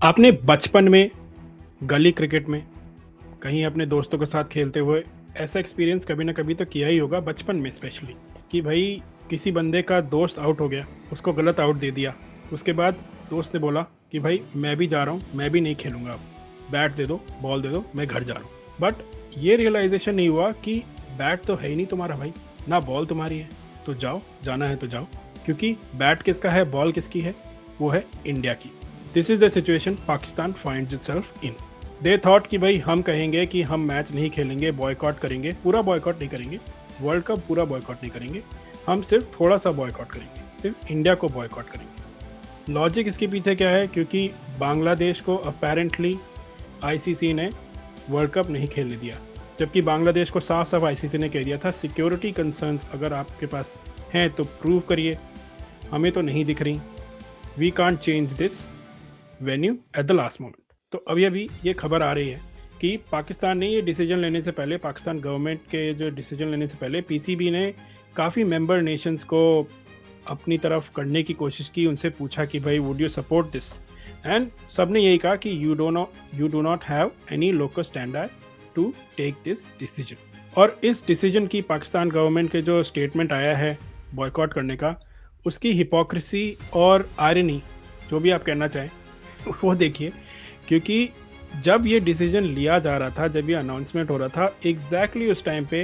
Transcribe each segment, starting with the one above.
आपने बचपन में गली क्रिकेट में कहीं अपने दोस्तों के साथ खेलते हुए ऐसा एक्सपीरियंस कभी ना कभी तो किया ही होगा, बचपन में स्पेशली, कि भाई किसी बंदे का दोस्त आउट हो गया, उसको गलत आउट दे दिया। उसके बाद दोस्त ने बोला कि भाई मैं भी जा रहा हूँ, मैं भी नहीं खेलूँगा, अब बैट दे दो, बॉल दे दो, मैं घर जा रहा हूँ। बट ये रियलाइजेशन नहीं हुआ कि बैट तो है ही नहीं तुम्हारा भाई, ना बॉल तुम्हारी है, तो जाओ, जाना है तो जाओ, क्योंकि बैट किसका है, बॉल किसकी है, वो है इंडिया की। This is the situation Pakistan finds itself in. They thought कि भाई हम कहेंगे कि हम मैच नहीं खेलेंगे, बॉयकॉट करेंगे, पूरा बॉयकॉट नहीं करेंगे, वर्ल्ड कप पूरा बॉयकॉट नहीं करेंगे, हम सिर्फ थोड़ा सा बॉयकॉट करेंगे, सिर्फ इंडिया को बॉयकॉट करेंगे। लॉजिक इसके पीछे क्या है, क्योंकि बांग्लादेश को अपेरेंटली आईसीसी ने वर्ल्ड कप नहीं खेलने दिया, जबकि बांग्लादेश को साफ साफ आईसीसी ने कह दिया था सिक्योरिटी कंसर्न्स अगर आपके पास हैं तो प्रूव करिए, हमें तो नहीं दिख रही, we can't change this venue at the last moment. तो अभी अभी ये खबर आ रही है कि पाकिस्तान ने ये डिसीजन लेने से पहले, पाकिस्तान गवर्नमेंट के जो डिसीजन लेने से पहले, पीसीबी ने काफ़ी मेंबर नेशंस को अपनी तरफ करने की कोशिश की, उनसे पूछा कि भाई would you support this, and सब ने यही कहा कि you do not have any local standard to take this decision. और इस डिसीजन की पाकिस्तान गवर्नमेंट के जो स्टेटमेंट आया है बॉयकॉट करने का, उसकी हिपोक्रेसी और आयरनी, जो भी आप कहना चाहें, वो देखिए। क्योंकि जब ये डिसीजन लिया जा रहा था, जब ये अनाउंसमेंट हो रहा था, एग्जैक्टली उस टाइम पे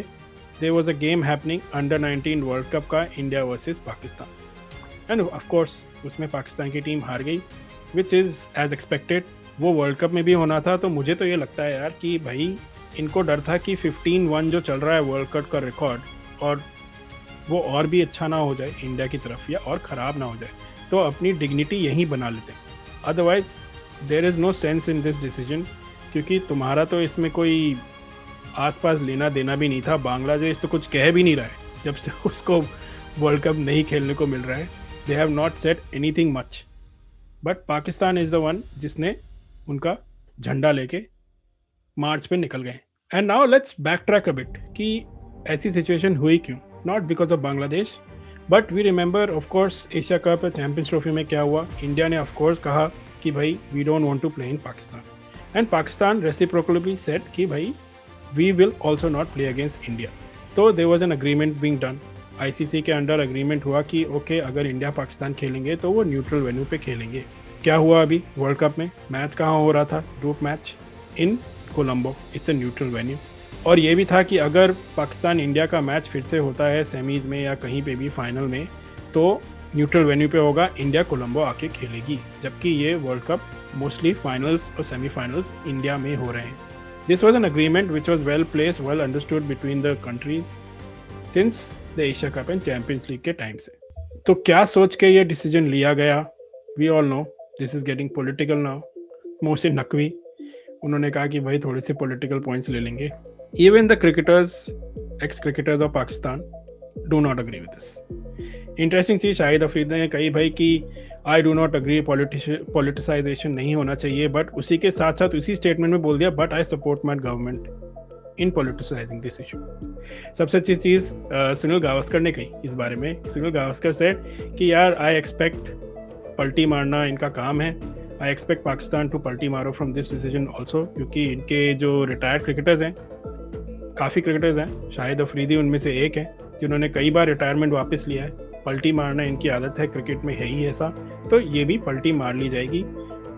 there was a game happening, under 19 world cup का, India versus Pakistan, and of course उसमें पाकिस्तान की टीम हार गई, विच इज़ एज एक्सपेक्टेड। वो वर्ल्ड कप में भी होना था। तो मुझे तो ये लगता है यार कि भाई इनको डर था कि 15-1 जो चल रहा है वर्ल्ड कप का रिकॉर्ड, और वो और भी अच्छा ना हो जाए इंडिया की तरफ, या और ख़राब ना हो जाए, तो अपनी डिग्निटी यहीं बना लेते हैं। Otherwise there is no sense in this decision, क्योंकि तुम्हारा तो इसमें कोई आसपास लेना देना भी नहीं था। बांग्लादेश तो कुछ कह भी नहीं रहा है जब से उसको वर्ल्ड कप नहीं खेलने को मिल रहा है। They have not said anything much, but Pakistan is the one जिसने उनका झंडा लेके मार्च पे निकल गए। And now let's backtrack a bit कि ऐसी सिचुएशन हुई क्यों। Not because of Bangladesh, but we remember of course Asia cup और चैम्पियंस ट्रॉफी में क्या हुआ। इंडिया ने ऑफ कोर्स कहा कि भाई we don't want to play in Pakistan, and Pakistan reciprocally said कि भाई we will also not play against India. तो there was an agreement being done, ICC के अंडर अग्रीमेंट हुआ कि ओके अगर इंडिया पाकिस्तान खेलेंगे तो वो न्यूट्रल वेन्यू पे खेलेंगे। क्या हुआ अभी वर्ल्ड कप में, मैच कहाँ हो रहा था, group match in Colombo, it's a neutral venue. और ये भी था कि अगर पाकिस्तान इंडिया का मैच फिर से होता है सेमीज़ में या कहीं पे भी फाइनल में, तो न्यूट्रल वेन्यू पे होगा, इंडिया कोलंबो आके खेलेगी, जबकि ये वर्ल्ड कप मोस्टली फाइनल्स और सेमीफाइनल्स इंडिया में हो रहे हैं। This was an agreement which was well place, well understood between the countries since the Asia cup and champions league के टाइम से। तो क्या सोच के ये डिसीजन लिया गया, we all know this is getting political now. Mohsin Naqvi, उन्होंने कहा कि भाई थोड़े से पॉलिटिकल पॉइंट्स ले लेंगे। Even the cricketers, ex-cricketers of Pakistan do not agree with this. Interesting चीज़ शाहिद अफरीदी ने कही भाई कि I do not agree, politicisation नहीं होना चाहिए, बट उसी के साथ साथ उसी स्टेटमेंट में बोल दिया but I support my government in politicising this issue. सबसे अच्छी चीज़ सुनील गावस्कर ने कही इस बारे में। सुनील गावस्कर से कि यार आई एक्सपेक्ट, पलटी मारना इनका काम है, आई एक्सपेक्ट पाकिस्तान टू पलटी मारो फ्रॉम दिस डिसीजन ऑल्सो, क्योंकि इनके जो रिटायर्ड क्रिकेटर्स हैं, काफ़ी क्रिकेटर्स हैं, शाहिद अफरीदी उनमें से एक है जिन्होंने कई बार रिटायरमेंट वापस लिया है। पलटी मारना इनकी आदत है, क्रिकेट में है ही ऐसा, तो ये भी पलटी मार ली जाएगी।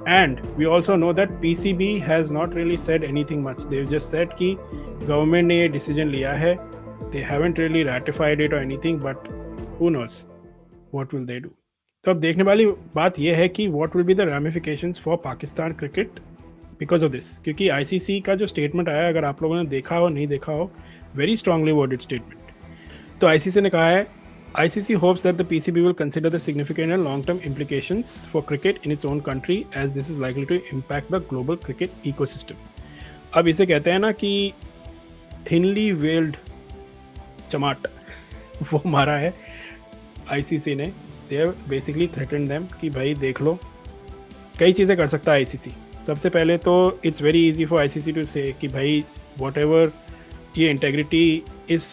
And we also know that PCB has not really said anything much, they just said कि गवर्नमेंट ने ये डिसीजन लिया है, they haven't really ratified it और anything, but who knows what will they do. तो अब देखने वाली बात यह है कि what will be the ramifications for Pakistan cricket because of this, क्योंकि आईसीसी का जो स्टेटमेंट आया, अगर आप लोगों ने देखा हो नहीं देखा हो, वेरी स्ट्रांगली वर्डेड स्टेटमेंट। तो आईसीसी ने कहा है, ICC hopes that the PCB will consider the significant and long term implications for cricket in its own country as this is likely to impact the global cricket ecosystem. अब इसे कहते हैं ना कि थिनली वेल्ड चमाट वो मारा है ICC ने। They have basically threaten them कि भाई देख लो, कई चीज़ें कर सकता है आईसीसी। सबसे पहले तो it's very easy for ICC to say कि भाई वॉट एवर ये इंटेग्रिटी इस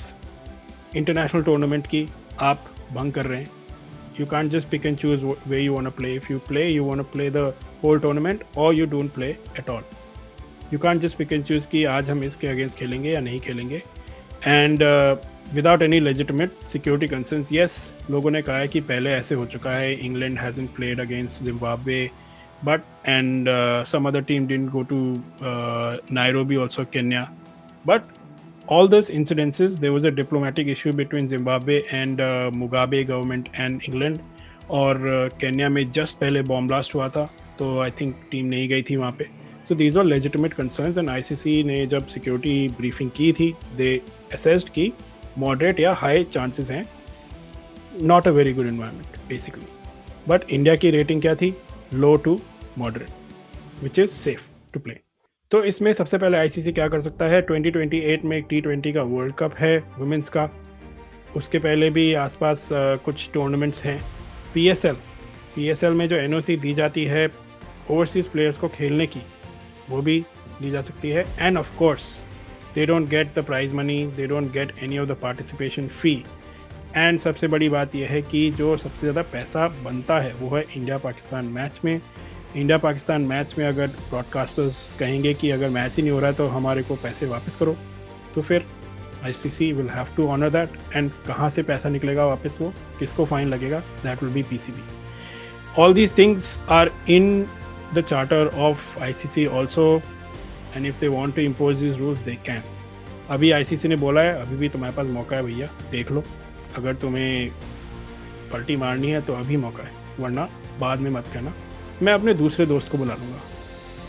इंटरनेशनल टूर्नामेंट की आप भंग कर रहे हैं, you can't just pick and choose way you want to play. If you want to play the whole tournament or you don't play at all. You can't just pick and choose कि आज हम इसके against खेलेंगे या नहीं खेलेंगे. And without any legitimate security concerns, yes, लोगों ने कहा है कि पहले ऐसे हो चुका है. England hasn't played against Zimbabwe, and some other team didn't go to Nairobi, also Kenya. But all those incidences, there was a diplomatic issue between Zimbabwe and Mugabe government and England. और Kenya में just पहले bomb blast हुआ था, तो I think team नहीं गई थी वहाँ पे. So these are legitimate concerns and ICC ने जब सिक्योरिटी ब्रीफिंग की थी, दे असेस्ड कि मॉडरेट या हाई चांसेस हैं, not a very good environment basically. But India की रेटिंग क्या थी? Low to moderate, which is safe to play. तो इसमें सबसे पहले आईसीसी क्या कर सकता है? 2028 में एक T20 का वर्ल्ड कप है वुमेंस का. उसके पहले भी आसपास कुछ टूर्नामेंट्स हैं. पीएसएल में जो एनओसी दी जाती है ओवरसीज़ प्लेयर्स को खेलने की, वो भी दी जा सकती है. And of course they don't get the prize money, they don't get any of the participation fee. And सबसे बड़ी बात यह है कि जो सबसे ज़्यादा पैसा बनता है वो है इंडिया पाकिस्तान मैच में. इंडिया पाकिस्तान मैच में अगर ब्रॉडकास्टर्स कहेंगे कि अगर मैच ही नहीं हो रहा है तो हमारे को पैसे वापस करो, तो फिर ICC will have to honor that. And कहाँ से पैसा निकलेगा वापस, वो किसको फाइन लगेगा? That will be PCB. All these things are in the charter of ICC also, and if they want to impose these rules they can. अभी ICC ने बोला है, अभी भी तुम्हारे पास मौका है भैया, देख लो. अगर तुम्हें पलटी मारनी है तो अभी मौका है, वरना बाद में मत कहना. मैं अपने दूसरे दोस्त को बुला लूँगा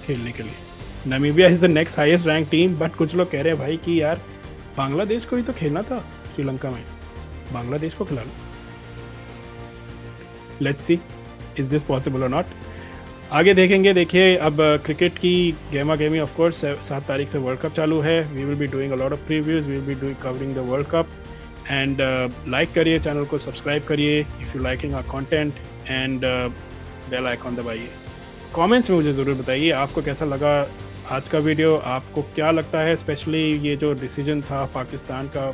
खेलने के लिए. Namibia is the next highest rank team, but कुछ लोग कह रहे हैं भाई कि यार बांग्लादेश को ही तो खेलना था श्रीलंका में, बांग्लादेश को खिला लो. Let's see is this possible और नॉट. आगे देखेंगे. देखिए अब क्रिकेट की गेमा गेमी ऑफ कोर्स 7 तारीख से वर्ल्ड कप चालू है. We will be doing a lot of previews, we will be covering the world cup. And like करिए, चैनल को सब्सक्राइब करिए if you liking our content, and bell icon दबाइए. Comments में मुझे ज़रूर बताइए आपको कैसा लगा आज का वीडियो. आपको क्या लगता है, स्पेशली ये जो डिसीजन था पाकिस्तान का,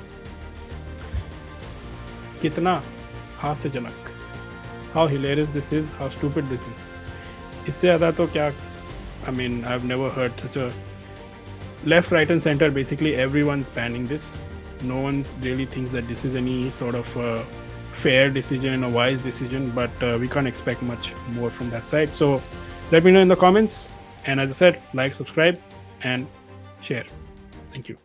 कितना हास्यजनक, how hilarious this is, how stupid this is. इससे ज़्यादा तो क्या, I mean I have never heard such a left, right and centre, basically everyone is banning this. No one really thinks that this is any sort of fair decision or wise decision, but we can't expect much more from that side. So let me know in the comments, and as I said, like, subscribe and share. Thank you.